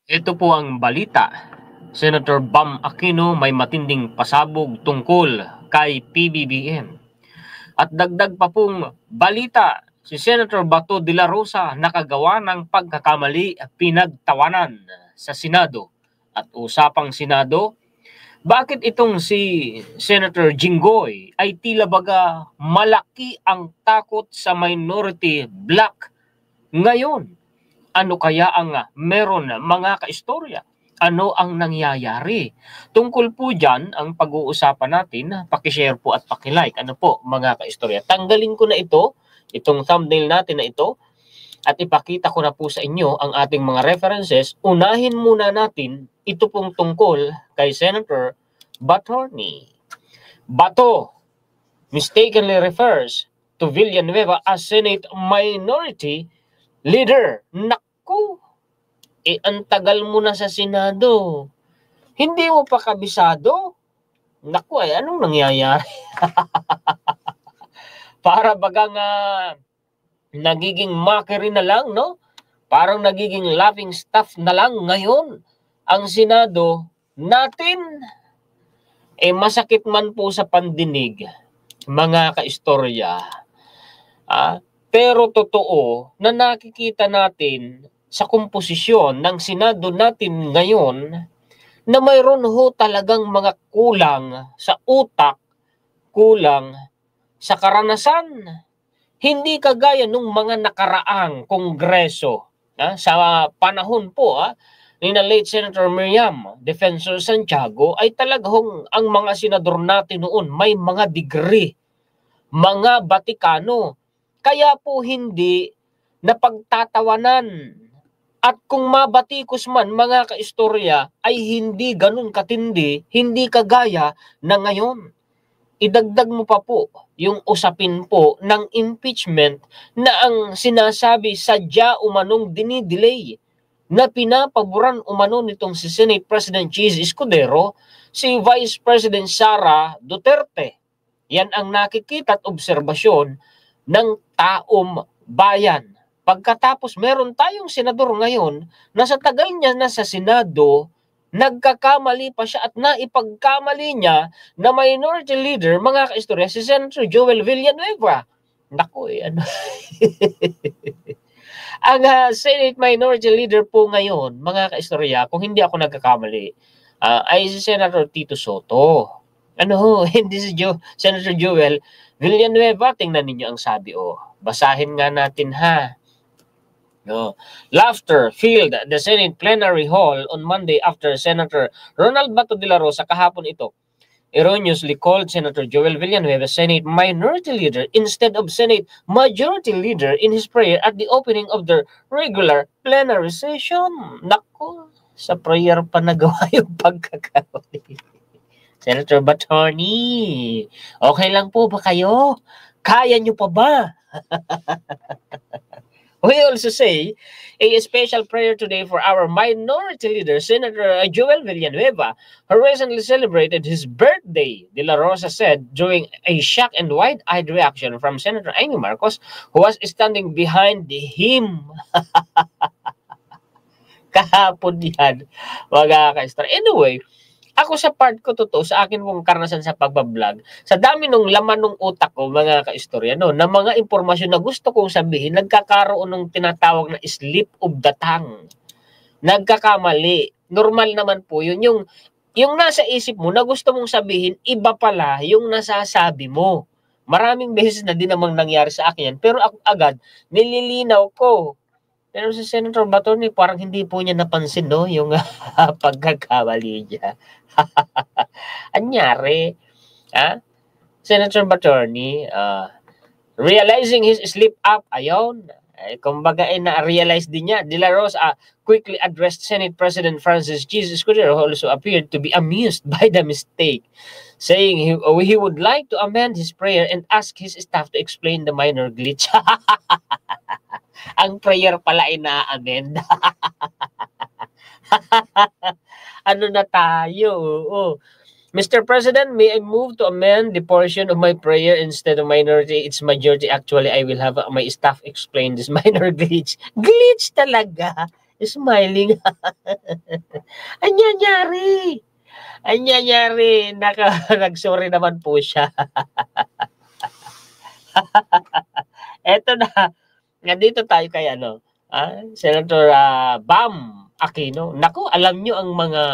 Ito po ang balita. Senator Bam Aquino may matinding pasabog tungkol kay PBBM. At dagdag pa pong balita, si Senator Bato de la Rosa nakagawa ng pagkakamali at pinagtawanan sa Senado. At usapang Senado, bakit itong si Senator Jinggoy ay tila baga malaki ang takot sa minority black ngayon? Ano kaya ang meron mga kaistorya? Ano ang nangyayari? Tungkol po dyan ang pag-uusapan natin. Pakishare po at pakilike. Ano po mga kaistorya? Tanggalin ko na itong thumbnail natin na ito, at ipakita ko na po sa inyo ang ating mga references. Unahin muna natin ito pong tungkol kay Senator Batorni. Bato mistakenly refers to Villanueva as Senate Minority Leader. Naku, ang tagal mo na sa Senado. Hindi mo pa kabisado? Naku, anong nangyayari? Para bagang nagiging mockery na lang, no? Parang nagiging laughing stock na lang ngayon ang Senado natin. Masakit man po sa pandinig, mga kaistorya. Pero totoo na nakikita natin sa komposisyon ng Senado natin ngayon na mayroon ho talagang mga kulang sa utak, kulang sa karanasan. Hindi kagaya nung mga nakaraang kongreso sa panahon po ni na late Senator Miriam Defensor Santiago, ay talagang ang mga senador natin noon may mga degree, mga Batikano. Kaya po hindi napagtatawanan. At kung mabatikos man mga kaistorya ay hindi ganun katindi, hindi kagaya na ngayon. Idagdag mo pa po yung usapin po ng impeachment na ang sinasabi sadya umanong dinidelay, na pinapaboran umano nitong si Senate President Cheese Escudero si Vice President Sara Duterte. Yan ang nakikita at obserbasyon ng taong bayan. Pagkatapos meron tayong senador ngayon na sa tagal niya na sa Senado, nagkakamali pa siya at naipagkamali niya na minority leader, mga kaistorya, si Senator Joel Villanueva. Naku, ano? Ang Senate Minority Leader po ngayon, mga kaistorya, kung hindi ako nagkakamali, ay si Senator Tito Soto. Hindi si Senator Joel Villanueva. Tingnan ninyo ang sabi. Basahin nga natin Laughter filled the Senate plenary hall on Monday after Senator Ronald Bato de la Rosa kahapon ito erroneously called Senator Joel Villanueva Senate Minority Leader instead of Senate Majority Leader in his prayer at the opening of the regular plenary session. Naku, sa prayer pa nagawa yung pagkakamali. Senator Batorni, okay lang po ba kayo? Kaya nyo pa ba? We also say a special prayer today for our minority leader, Senator Joel Villanueva, who recently celebrated his birthday, De La Rosa said during a shocked and wide-eyed reaction from Senator Amy Marcos, who was standing behind him. Kahapon yan, mga ka-star. Anyway, ako sa part ko totoo, sa akin pong karanasan sa pagbablog, sa dami ng laman ng utak ko, mga kaistorya, na mga impormasyon na gusto kong sabihin, nagkakaroon ng tinatawag na slip of the tongue. Nagkakamali. Normal naman po yun. Yung nasa isip mo na gusto mong sabihin, iba pala yung nasasabi mo. Maraming beses na din namang nangyari sa akin yan, pero ako agad, nililinaw ko. Pero si Senator Batorni, parang hindi po niya napansin, yung pagkakamali niya. Anyari, Senator Batorni, realizing his slip up, ayon, kumbaga na-realize din niya. De La Rosa quickly addressed Senate President Francis G. Escudero, who also appeared to be amused by the mistake, saying he would like to amend his prayer and ask his staff to explain the minor glitch. Ang prayer pala ay na-amend. Ano na tayo? Mr. President, may I move to amend the portion of my prayer instead of minority, it's majority. Actually, I will have my staff explain this minor glitch. Glitch talaga. Smiling. Anyanyari? Anyanyari? Nag-sorry naman po siya. Eto na. Nandito tayo kay Senator Bam Aquino. Naku, alam nyo ang mga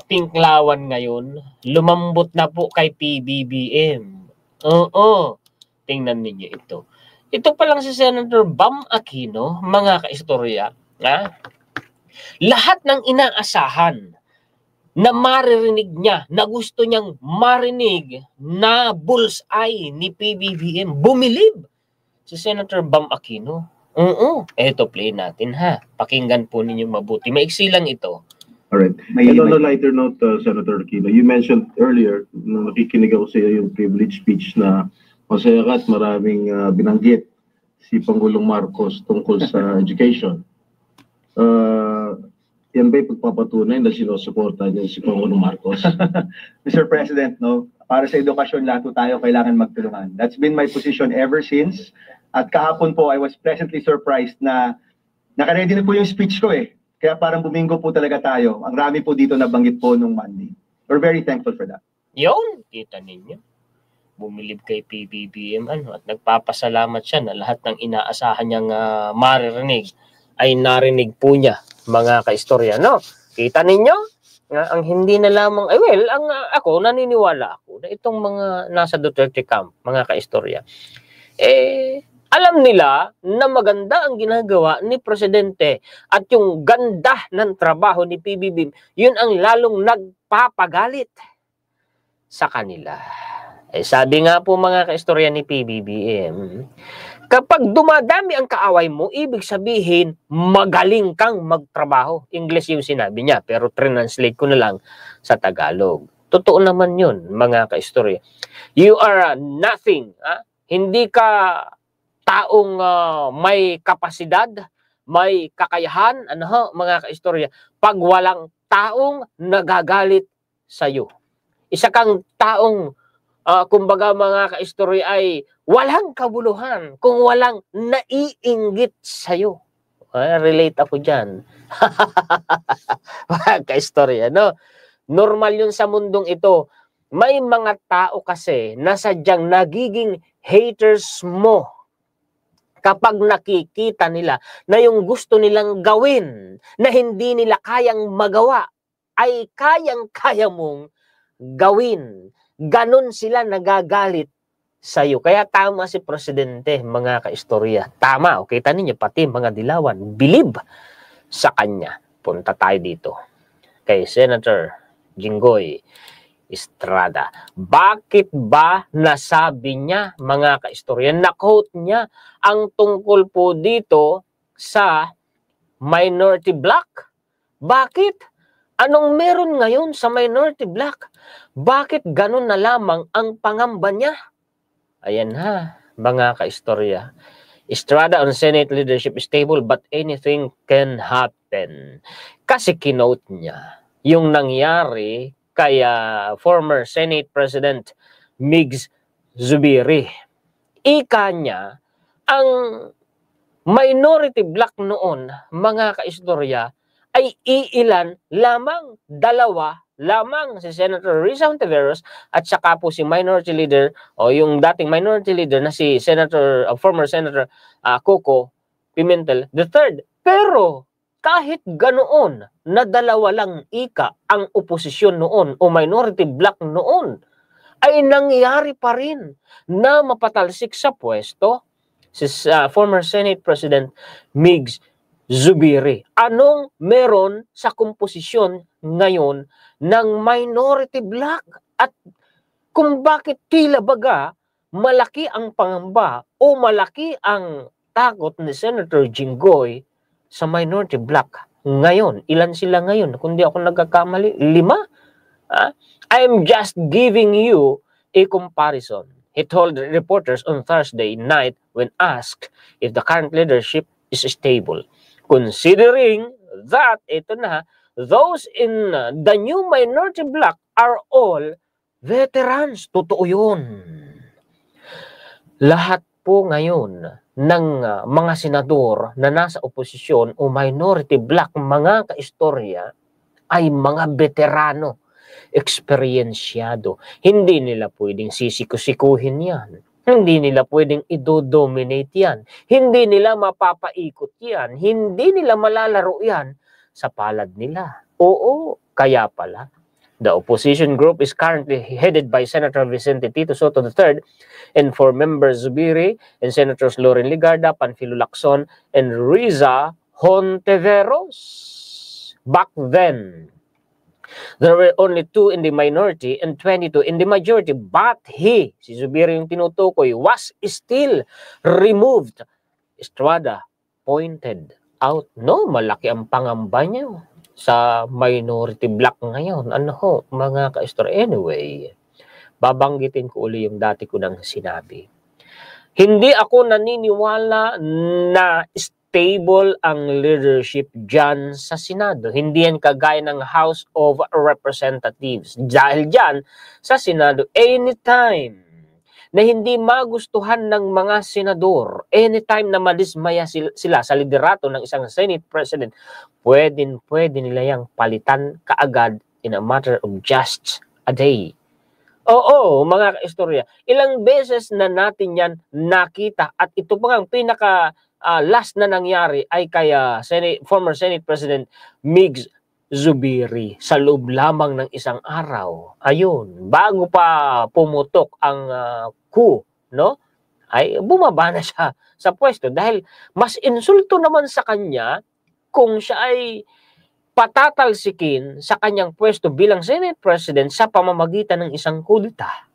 pinklawan ngayon, lumambot na po kay PBBM. Oo. Tingnan ninyo ito. Ito pa lang si Senator Bam Aquino, mga kaistorya, lahat ng inaasahan na maririnig niya, na gusto niyang marinig na bullseye ni PBBM, bumilib si Senator Bam Aquino. Eto, play natin ha. Pakinggan po ninyo mabuti. Maiksi lang ito. Alright. And on a lighter note, Senator Aquino, you mentioned earlier, nung nakikinig ako sa iyo yung privilege speech na masaya ka at maraming binanggit si Pangulong Marcos tungkol sa education. Yan ba'y pagpapatunay na sinusuporta niya si Pangulong Marcos? Mr. President, no, para sa edukasyon lahat tayo kailangan magtulungan. That's been my position ever since. At kahapon po, I was pleasantly surprised na nakaready na po yung speech ko eh. Kaya parang bumingo po talaga tayo. Ang rami po dito nabanggit po nung Monday. We're very thankful for that. Yun, kita ninyo. Bumilib kay PBBM at nagpapasalamat siya na lahat ng inaasahan niyang maririnig ay narinig po niya, mga kaistorya. No? Kita ninyo? Ang hindi na lamang, ako, naniniwala ako na itong mga nasa Duterte camp, mga kaistorya, alam nila na maganda ang ginagawa ni Presidente at yung ganda ng trabaho ni PBBM, yun ang lalong nagpapagalit sa kanila. Sabi nga po mga kaistorya ni PBBM, kapag dumadami ang kaaway mo, ibig sabihin magaling kang magtrabaho. English yung sinabi niya, pero translate ko na lang sa Tagalog. Totoo naman yun, mga kaistorya. You are nothing. Hindi ka taong may kapasidad, may kakayahan, mga kaistorya, pag walang taong nagagalit sa'yo. Isa kang taong kumbaga mga kaistorya ay walang kabuluhan kung walang naiinggit sa'yo. Relate ako dyan. Mga kaistorya, no? Normal yun sa mundong ito. May mga tao kasi na sadyang nagiging haters mo kapag nakikita nila na yung gusto nilang gawin na hindi nila kayang magawa ay kayang-kaya mong gawin. Ganon sila nagagalit sa iyo. Kaya tama si Presidente, mga kaistorya. Tama, kita ninyo, pati mga dilawan, bilib sa kanya. Punta tayo dito kay Senator Jinggoy Estrada. Bakit ba nasabi niya, mga kaistorya, na-quote niya ang tungkol po dito sa minority bloc? Bakit? Anong meron ngayon sa minority bloc? Bakit ganun na lamang ang pangamba niya? Ayan ha, mga kaistorya. Estrada on Senate leadership is stable but anything can happen. Kasi kinote niya yung nangyari kay former Senate President Migs Zubiri. Ika niya, ang minority bloc noon, mga kaistorya, ay iilan lamang, dalawa lamang, si Senator Risa Hontiveros at saka po si minority leader o yung dating minority leader na si former Senator Coco Pimentel III. Pero kahit ganoon na dalawa lang ika ang oposisyon noon o minority bloc noon, ay nangyari pa rin na mapatalsik sa pwesto si former Senate President Migs Zubiri. Anong meron sa komposisyon ngayon ng minority bloc? At kung bakit tila baga malaki ang pangamba o malaki ang takot ni Senator Jinggoy sa minority bloc ngayon? Ilan sila ngayon? Kung di ako nagkakamali, 5? I'm just giving you a comparison. He told reporters on Thursday night when asked if the current leadership is stable. Considering that, ito na, those in the new minority bloc are all veterans. Totoo yun. Lahat po ngayon ng mga senador na nasa oposisyon o minority bloc, mga kaistorya, ay mga veterano, eksperyensyado. Hindi nila pwedeng sisikusikuhin yan. Hindi nila pwedeng idodominate yan. Hindi nila mapapaikot yan. Hindi nila malalaro yan sa palad nila. Oo, kaya pala. The opposition group is currently headed by Senator Vicente Tito Soto III and 4 members Zubiri and Senators Loren Ligarda, Panfilo Lacson, and Riza Hontiveros. Back then, there were only 2 in the minority and 22 in the majority, but si Zubiri yung tinutukoy, was still removed. Estrada pointed out, no, malaki ang pangamba niya sa minority block ngayon. Ano ho, mga ka-story. Anyway, babanggitin ko uli yung dati ko nang sinabi. Hindi ako naniniwala na stable ang leadership dyan sa Senado. Hindi yan kagaya ng House of Representatives. Dahil dyan, sa Senado, anytime na hindi magustuhan ng mga senador, anytime na madismaya sila sa liderato ng isang Senate President, pwede nila yang palitan kaagad in a matter of just a day. Oo, mga kaistorya, ilang beses na natin yan nakita at ito pa ang pinaka last na nangyari ay kaya former Senate President Migs Zubiri sa loob lamang ng isang araw. Ayun, bago pa pumutok ang coup, no? Ay bumaba na siya sa pwesto dahil mas insulto naman sa kanya kung siya ay patatalsikin sa kanyang pwesto bilang Senate President sa pamamagitan ng isang kudeta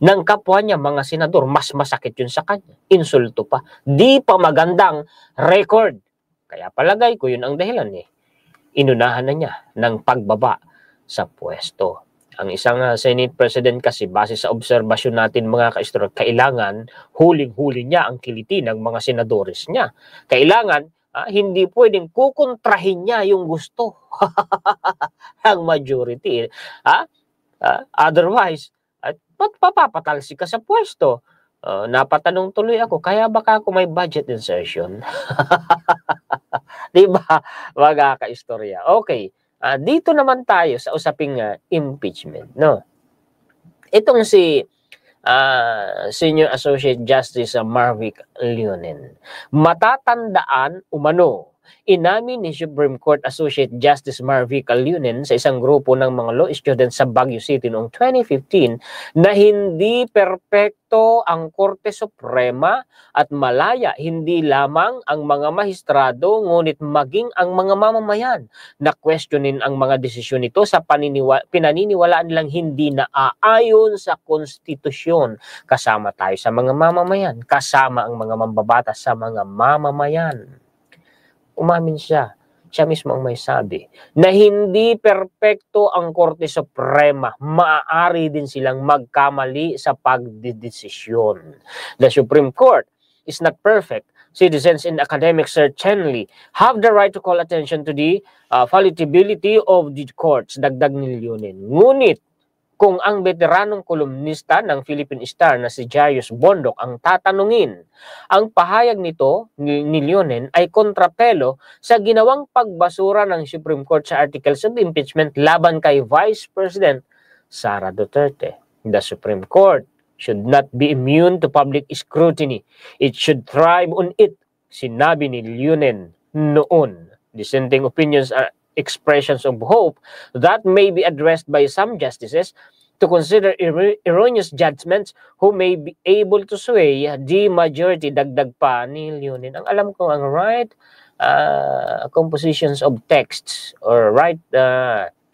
ng kapwa niya mga senador. Mas masakit yun sa kanya. Insulto pa. Di pa magandang record. Kaya palagay ko yun ang dahilan inunahan na niya ng pagbaba sa pwesto. Ang isang Senate President kasi, base sa obserbasyon natin mga kaistorya, kailangan huling-huli niya ang kiliti ng mga senadores niya. Kailangan hindi pwedeng kukontrahin niya yung gusto ang majority. Otherwise, papapatalsi ka sa pwesto. Napatanong tuloy ako, kaya baka ako may budget insertion? Diba, mga kaistorya? Okay, dito naman tayo sa usaping impeachment, no? Itong si Senior Associate Justice Marvic Leonen, matatandaan umano, inamin ni Supreme Court Associate Justice Marvic Leonen sa isang grupo ng mga law students sa Baguio City noong 2015 na hindi perpekto ang Korte Suprema at malaya hindi lamang ang mga mahistrado ngunit maging ang mga mamamayan na questionin ang mga desisyon nito sa pinaniniwalaan nilang hindi naaayon sa konstitusyon. Kasama tayo sa mga mamamayan, kasama ang mga mambabatas sa mga mamamayan. Umamin siya mismo ang may sabi, na hindi perpekto ang Korte Suprema. Maaari din silang magkamali sa pagdedesisyon. The Supreme Court is not perfect. Citizens and academics certainly have the right to call attention to the fallibility of the courts, dagdag ni Leonen. Ngunit, kung ang veteranong kolumnista ng Philippine Star na si Jarius Bondok ang tatanungin, ang pahayag nito ni Leonen ay kontrapelo sa ginawang pagbasura ng Supreme Court sa articles of impeachment laban kay Vice President Sara Duterte. The Supreme Court should not be immune to public scrutiny. It should thrive on it, sinabi ni Leonen noon. Dissenting opinions are expressions of hope that may be addressed by some justices to consider erroneous judgments who may be able to sway the majority, dagdag pa ni Leonen. Ang alam ko, ang right compositions of texts or right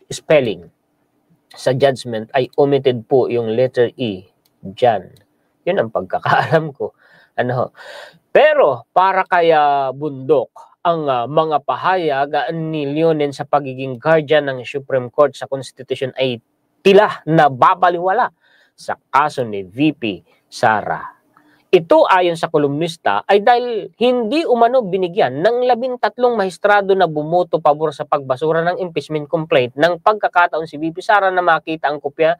spelling sa judgment ay omitted po yung letter E dyan. Yun ang pagkakaalam ko. Pero para kaya Bundok ang mga pahayag ni Leonen sa pagiging guardian ng Supreme Court sa Constitution ay tila na babaliwala sa kaso ni VP Sara. Ito ayon sa kolumnista ay dahil hindi umano binigyan ng 13 mahistrado na bumoto pabor sa pagbasura ng impeachment complaint ng pagkakataon si VP Sara na makita ang kopya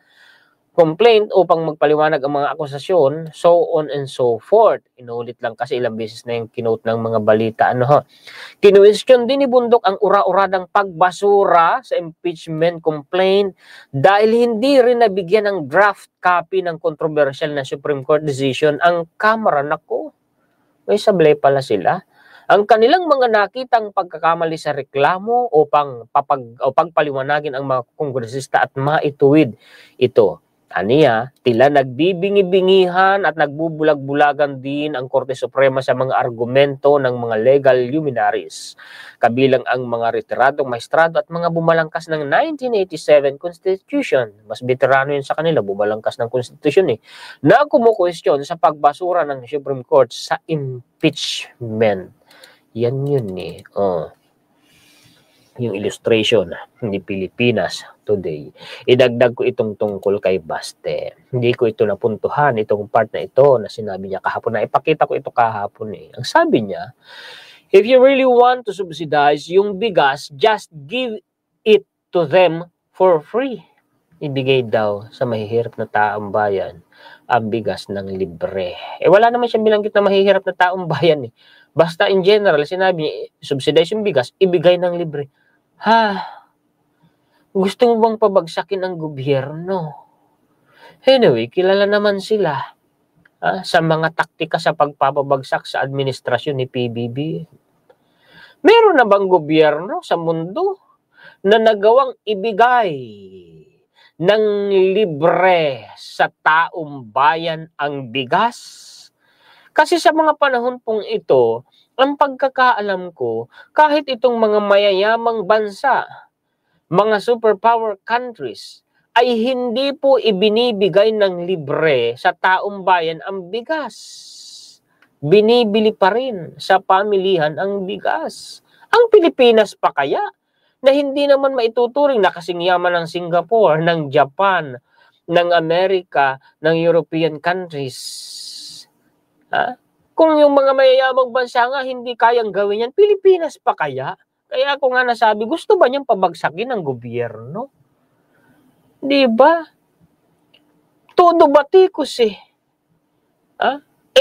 complaint upang magpaliwanag ang mga akusasyon, so on and so forth. Inulit lang kasi ilang beses na yung kinote ng mga balita. Kinuwestiyon din ni Bundok ang ura-uradang pagbasura sa impeachment complaint dahil hindi rin nabigyan ng draft copy ng controversial na Supreme Court decision ang Kamara. Naku, may sablay pala sila. Ang kanilang mga nakitang pagkakamali sa reklamo upang pagpaliwanagin ang mga kongresista at maituwid ito. Aniya, tila nagbibingi-bingihan at nagbubulag-bulagan din ang Korte Suprema sa mga argumento ng mga legal luminaries. Kabilang ang mga retiradong maestrado at mga bumalangkas ng 1987 Constitution. Mas veterano yun sa kanila, bumalangkas ng Constitution na kumukwestiyon sa pagbasura ng Supreme Court sa impeachment. Yan yun yung illustration ni Pilipinas Today. Idagdag ko itong tungkol kay Baste. Hindi ko ito napuntuhan, itong part na ito na sinabi niya kahapon. Na ipakita ko ito kahapon Ang sabi niya, if you really want to subsidize yung bigas, just give it to them for free. Ibigay daw sa mahihirap na taong bayan ang bigas ng libre. Wala naman siyang bilanggit na mahihirap na taong bayan Basta in general, sinabi niya, subsidize yung bigas, ibigay ng libre. Gusto mo bang pabagsakin ang gobyerno? Anyway, kilala naman sila sa mga taktika sa pagpapabagsak sa administrasyon ni PBB. Meron na bang gobyerno sa mundo na nagawang ibigay ng libre sa taong bayan ang bigas? Kasi sa mga panahon pong ito, ang pagkakaalam ko, kahit itong mga mayayamang bansa, mga superpower countries, ay hindi po ibinibigay ng libre sa taong bayan ang bigas. Binibili pa rin sa pamilihan ang bigas. Ang Pilipinas pa kaya, na hindi naman maituturing na kasing yaman ng Singapore, ng Japan, ng Amerika, ng European countries. Kung yung mga mayayamang bansa nga hindi kayang gawin yan, Pilipinas pa kaya? Kaya ako nga nasabi, gusto ba niyang pabagsakin ng gobyerno? Di ba? Todo batikos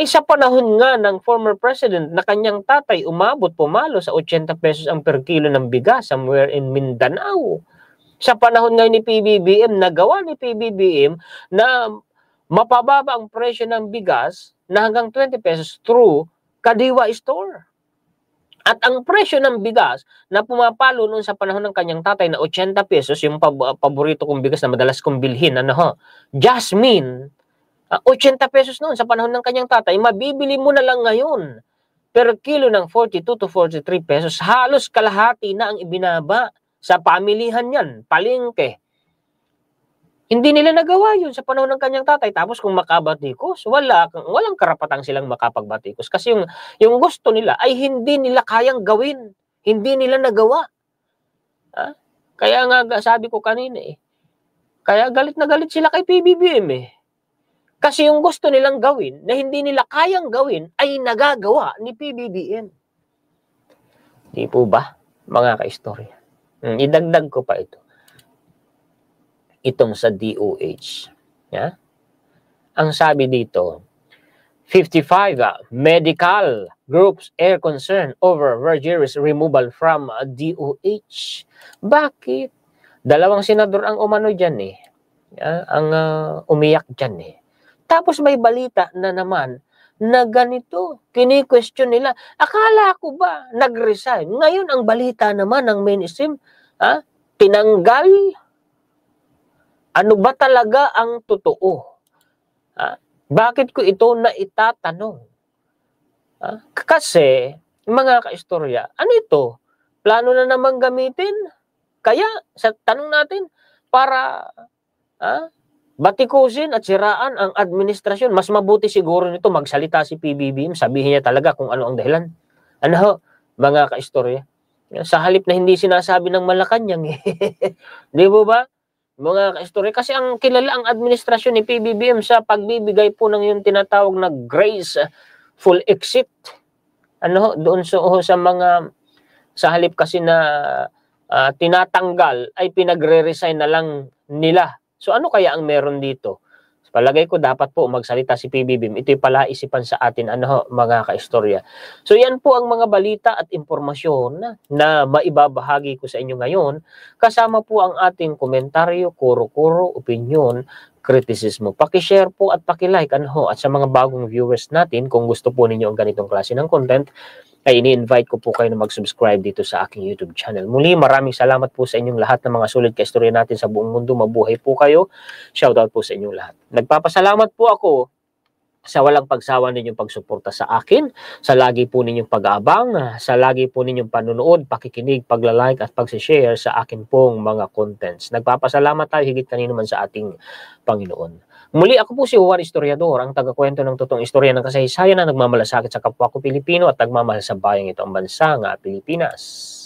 sa panahon nga ng former president na kanyang tatay pumalo sa 80 pesos ang per kilo ng bigas somewhere in Mindanao. Sa panahon nga ni PBBM, nagawa ni PBBM na mapababa ang presyo ng bigas na hanggang 20 pesos through Kadiwa Store. At ang presyo ng bigas na pumapalo noon sa panahon ng kanyang tatay na 80 pesos, yung paborito kong bigas na madalas kong bilhin, Jasmine, 80 pesos noon sa panahon ng kanyang tatay, mabibili mo na lang ngayon per kilo ng 42 to 43 pesos. Halos kalahati na ang ibinaba sa pamilihan yan, palengke. Hindi nila nagawa yun sa panahon ng kanyang tatay. Tapos kung makabatikos, walang karapatang silang makapagbatikos. Kasi yung gusto nila ay hindi nila kayang gawin. Hindi nila nagawa. Kaya nga sabi ko kanina kaya galit na galit sila kay PBBM Kasi yung gusto nilang gawin na hindi nila kayang gawin ay nagagawa ni PBBM. Di po ba, mga kaistorya? Idagdag ko pa ito. Itong sa DOH. Ang sabi dito, 55 medical groups air concern over Vergeres removal from DOH. Bakit? Dalawang senador ang umano dyan ang umiyak dyan Tapos may balita na naman na ganito, kini-question nila. Akala ko ba nag-resign? Ngayon ang balita naman ng mainstream, tinanggal. Ano ba talaga ang totoo? Bakit ko ito na itatanong? Kasi, mga kaistorya, ano ito? Plano na naman gamitin? Kaya, sa tanong natin, para batikusin at siraan ang administrasyon, mas mabuti siguro nito magsalita si PBBM, sabihin niya talaga kung ano ang dahilan. Mga kaistorya? Sa halip na hindi sinasabi ng Malacanang. Di ba? Mga kaistorya, kasi ang kilala ang administrasyon ni PBBM sa pagbibigay po ng yung tinatawag na graceful exit. Doon sa mga, sa halip kasi na tinatanggal, ay pinagre-resign na lang nila. So ano kaya ang meron dito? Palagay ko dapat po magsalita si PBBM. Ito'y palaisipan sa atin mga kaistorya. So yan po ang mga balita at impormasyon na maibabahagi ko sa inyo ngayon. Kasama po ang ating komentaryo, kuro-kuro, opinion, kritisismo. Paki-share po at paki-like at sa mga bagong viewers natin, kung gusto po ninyo ang ganitong klase ng content, ay ini-invite ko po kayo na mag-subscribe dito sa aking YouTube channel. Muli, maraming salamat po sa inyong lahat ng mga sulit kaistorya natin sa buong mundo. Mabuhay po kayo. Shoutout po sa inyong lahat. Nagpapasalamat po ako sa walang pagsawa ninyong pagsuporta sa akin, sa lagi po ninyong pag-aabang, sa lagi po ninyong panunood, pakikinig, pagla-like at pag-share sa akin pong mga contents. Nagpapasalamat tayo higit kanino man sa ating Panginoon. Muli, ako po si Juan Historiador, ang tagakwento ng totoong istorya ng kasaysayan na nagmamalasakit sa kapwa ko Pilipino at nagmamahal sa bayang ito ang bansa nga Pilipinas.